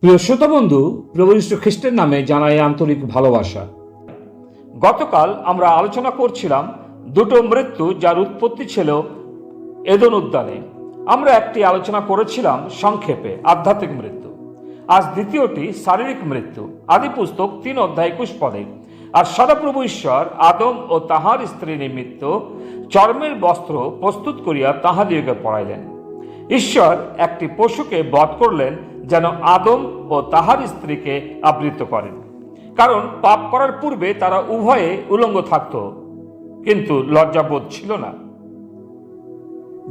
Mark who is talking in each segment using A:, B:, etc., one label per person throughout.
A: প্রিয় শ্রোতা বন্ধু, প্রভু যীশু খ্রিস্টের নামে জানাই আন্তরিক ভালোবাসা। গতকাল আমরা আলোচনা করছিলাম দুটো মৃত্যু যার উৎপত্তি ছিল এদেন উদ্যানে। আমরা একটি আলোচনা করেছিলাম সংক্ষেপে আধ্যাত্মিক মৃত্যু। আজ দ্বিতীয়টি শারীরিক মৃত্যু, আদি পুস্তক 3:21। আর সদাপ্রভু ঈশ্বর আদম ও তাহার স্ত্রী নিমিত্ত চর্মের বস্ত্র প্রস্তুত করিয়া তাহাদিগকে পরাইলেন। ঈশ্বর একটি পশুকে বধ করলেন যেন আদম ও তাহার স্ত্রীকে আবৃত করেন, কারণ পাপ করার পূর্বে তারা উভয়ে উলঙ্গ থাকত, কিন্তু লজ্জাবোধ ছিল না।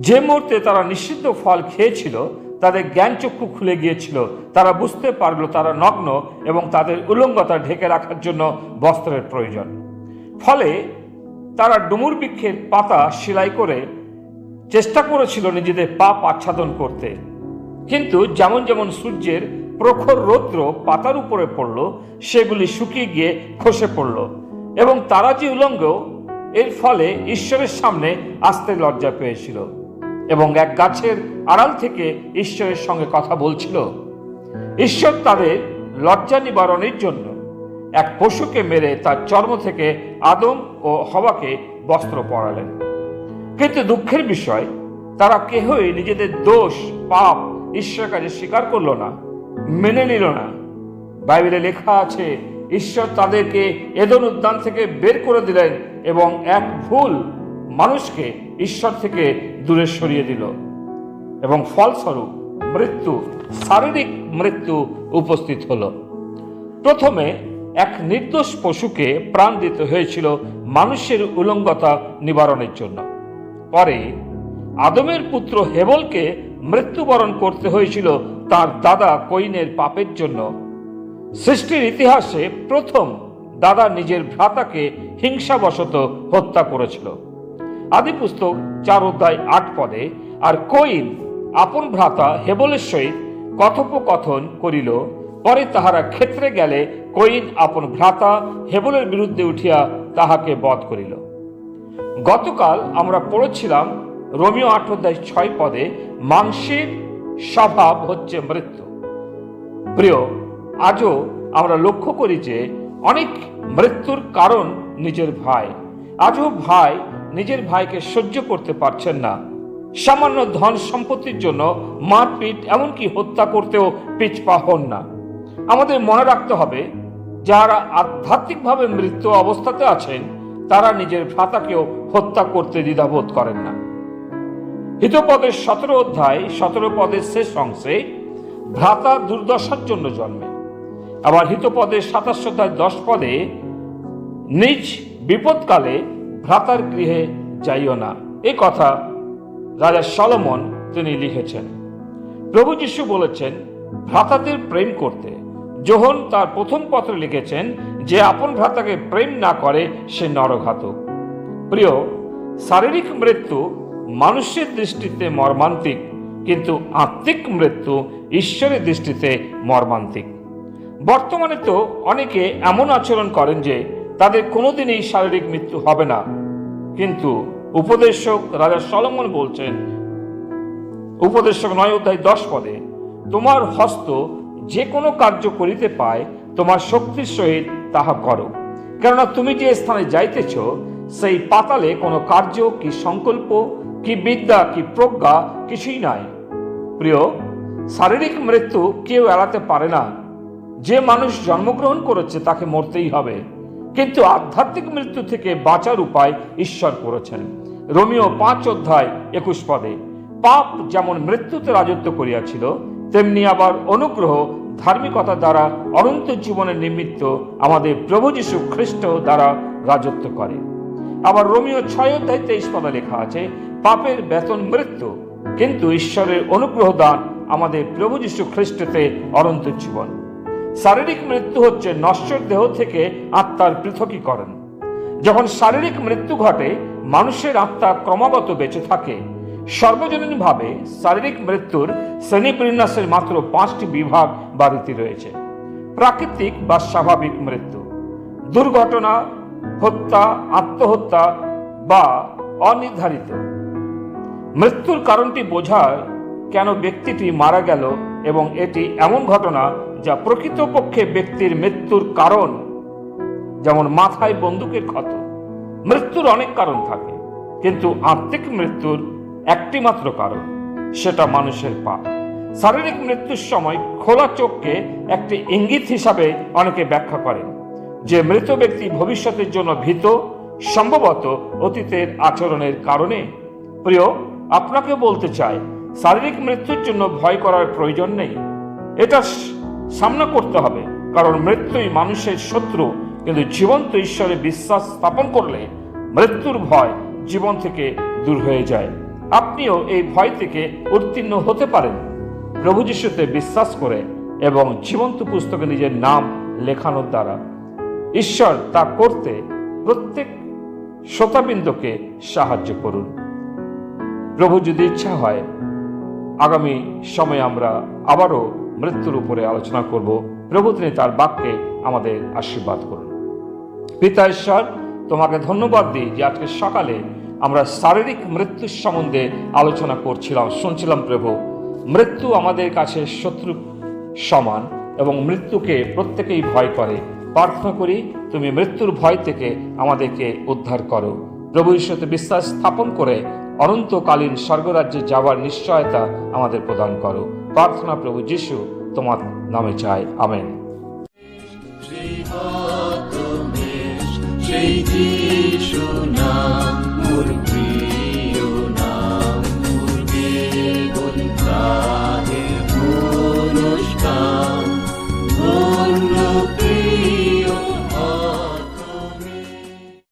A: যে মুহূর্তে তারা নিষিদ্ধ ফল খেয়েছিল, তাদের জ্ঞানচক্ষু খুলে গিয়েছিল, তারা বুঝতে পারল তারা নগ্ন এবং তাদের উলঙ্গতা ঢেকে রাখার জন্য বস্ত্রের প্রয়োজন। ফলে তারা ডুমুর বৃক্ষের পাতা সেলাই করে চেষ্টা করেছিল নিজেদের পাপ আচ্ছাদন করতে, কিন্তু যেমন যেমন সূর্যের প্রখর রৌদ্র পাতার উপরে পড়ল, সেগুলি শুকিয়ে গিয়ে খসে পড়ল এবং তারা যে উলঙ্গ, এর ফলে ঈশ্বরের সামনে আসতে লজ্জা পেয়েছিল এবং এক গাছের আড়াল থেকে ঈশ্বরের সঙ্গে কথা বলছিল। ঈশ্বর তাদের লজ্জা নিবারণের জন্য এক পশুকে মেরে তার চর্ম থেকে আদম ও হওয়াকে বস্ত্র পরালেন। কিন্তু দুঃখের বিষয়, তারা কেহই নিজেদের দোষ পাপ ঈশ্বরের কাছে স্বীকার করল না, মেনে নিল না। বাইবেলে লেখা আছে, ঈশ্বর তাদেরকে এদেন উদ্যান থেকে বের করে দিলেন এবং এক ভুল মানুষকে ঈশ্বর থেকে দূরে সরিয়ে দিল এবং ফলস্বরূপ মৃত্যু, শারীরিক মৃত্যু উপস্থিত হলো। প্রথমে এক নির্দোষ পশুকে প্রাণ দিতে হয়েছিল মানুষের উলঙ্গতা নিবারণের জন্য। পরে আদমের পুত্র হেবলকে মৃত্যুবরণ করতে হয়েছিল তার দাদা কইনের পাপের জন্য। সৃষ্টির ইতিহাসে প্রথম দাদা নিজের ভ্রাতাকে হিংসাবশত হত্যা করেছিল, আদি পুস্তক 4:8। আর কইন আপন ভ্রাতা হেবলের সহিত কথোপকথন করিল। পরে তাহারা ক্ষেত্রে গেলে কইন আপন ভ্রাতা হেবলের বিরুদ্ধে উঠিয়া তাহাকে বধ করিল। গতকাল আমরা পড়েছিলাম রোমীয় 8:6, মাংসের স্বভাব হচ্ছে মৃত্যু। প্রিয়, আজও আমরা লক্ষ্য করি যে অনেক মৃত্যুর কারণ নিজের ভাই। আজও ভাই নিজের ভাইকে সহ্য করতে পারছেন না। সামান্য ধন সম্পত্তির জন্য মারপিট, এমনকি হত্যা করতেও পিছপা হন না। আমাদের মনে রাখতে হবে, যারা আধ্যাত্মিকভাবে মৃত্যু অবস্থাতে আছেন, তারা নিজের ভ্রাতাকেও হত্যা করতে দ্বিধাবোধ করেন না। হিতোপদের 17:17 শেষ অংশে ভ্রাতা দুর্দশার জন্য জন্মে। আবার হিতোপদের 27:10 নিজ বিপদকালে ভ্রাতার গৃহে যাইও না, এই কথা রাজা সলোমন তিনি লিখেছেন। প্রভু যীশু বলেছেন ভ্রাতাদের প্রেম করতে। যোহন তার প্রথম পত্রে লিখেছেন যে আপন ভ্রাতাকে প্রেম না করে সে নরঘাতক। প্রিয়, শারীরিক মৃত্যু মানুষের দৃষ্টিতে মর্মান্তিক, কিন্তু আত্মিক মৃত্যু ঈশ্বরের দৃষ্টিতে মর্মান্তিক। বর্তমানে তো অনেকে এমন আচরণ করেন যে তাদের কোনোদিনই শারীরিক মৃত্যু হবে না, কিন্তু উপদেশক রাজা সলোমন বলছেন উপদেশক 9:10, তোমার হস্ত যে কোনো কার্য করিতে পায়, তোমার শক্তির সহিত তাহা করো, কেননা তুমি যে স্থানে যাইতেছ সেই পাতালে কোনো কার্য কি সংকল্প কি বিদ্যা কি প্রজ্ঞা কিছুই নাই। প্রিয়, শারীরিক মৃত্যু কেউ এড়াতে পারে না। যে মানুষ জন্মগ্রহণ করেছে তাকে মরতেই হবে, কিন্তু আধ্যাত্মিক মৃত্যু থেকে বাঁচার উপায় ঈশ্বর করেছেন। রোমীয় 5:21, পাপ যেমন মৃত্যুতে রাজত্ব করিয়াছিল, তেমনি আবার অনুগ্রহ ধার্মিকতা দ্বারা অনন্ত জীবনের নিমিত্ত আমাদের প্রভু যীশু খ্রিস্ট দ্বারা রাজত্ব করে। আবার রোমীয় 6:23 লেখা আছে, পাপের বেতন মৃত্যু, কিন্তু ঈশ্বরের অনুগ্রহ দান আমাদের প্রভু যীশু খ্রিস্টতে অনন্ত জীবন। শারীরিক মৃত্যু হচ্ছে নশ্বর দেহ থেকে আত্মার পৃথকীকরণ। যখন শারীরিক মৃত্যু ঘটে, মানুষের আত্মা ক্রমাগত বেঁচে থাকে। সর্বজনীনভাবে শারীরিক মৃত্যুর শ্রেণীবিন্যাসের মাত্র 5টি বিভাগ বা রীতি রয়েছে। প্রাকৃতিক বা স্বাভাবিক মৃত্যু, দুর্ঘটনা, হত্যা, আত্মহত্যা বা অনির্ধারিত। মৃত্যুর কারণটি বোঝায় কেন ব্যক্তিটি মারা গেল, এবং এটি এমন ঘটনা যা প্রকৃতপক্ষে ব্যক্তির মৃত্যুর কারণ। যেমন মাথায় বন্দুকের ক্ষত। মৃত্যুর অনেক কারণ থাকে, কিন্তু আত্মিক মৃত্যুর একটি মাত্র কারণ, সেটা মানুষের পাপ। শারীরিক মৃত্যুর সময় খোলা চোখকে একটি ইঙ্গিত হিসাবে অনেকে ব্যাখ্যা করেন যে মৃত ব্যক্তি ভবিষ্যতের জন্য ভীত, সম্ভবত অতীতের আচরণের কারণে। প্রিয়, আপনাকে বলতে চাই, শারীরিক মৃত্যুর জন্য ভয় করার প্রয়োজন নেই। এটা সামনা করতে হবে, কারণ মৃত্যুই মানুষের শত্রু। কিন্তু জীবন্ত ঈশ্বরে বিশ্বাস স্থাপন করলে মৃত্যুর ভয় জীবন থেকে দূর হয়ে যায়। আপনিও এই ভয় থেকে উত্তীর্ণ হতে পারেন প্রভু যিশুতে বিশ্বাস করে এবং জীবন্ত পুস্তকে নিজের নাম লেখানোর দ্বারা। ঈশ্বর তা করতে প্রত্যেক শ্রোতাবৃন্দকে সাহায্য করুন। প্রভু যদি ইচ্ছা হয়, আগামী সময়ে আমরা আবারও মৃত্যুর উপরে আলোচনা করব। প্রভু তিনি তার বাক্যে আমাদের আশীর্বাদ করুন। পিতা ঈশ্বর, তোমাকে ধন্যবাদ দিই যে আজকে সকালে আমরা শারীরিক মৃত্যুর সম্বন্ধে আলোচনা করছিলাম, শুনছিলাম। প্রভু, মৃত্যু আমাদের কাছে শত্রু সমান এবং মৃত্যুকে প্রত্যেকেই ভয় করে। প্রার্থনা করি তুমি মৃত্যুর ভয় থেকে আমাদেরকে উদ্ধার করো। প্রভু ঈশ্বরে বিশ্বাস স্থাপন করে অনন্তকালীন স্বর্গরাজ্যে যাওয়ার নিশ্চয়তা আমাদের প্রদান করো। প্রার্থনা প্রভু যিশু তোমার নামে চাই, আমেন।
B: সেই যিশু নাম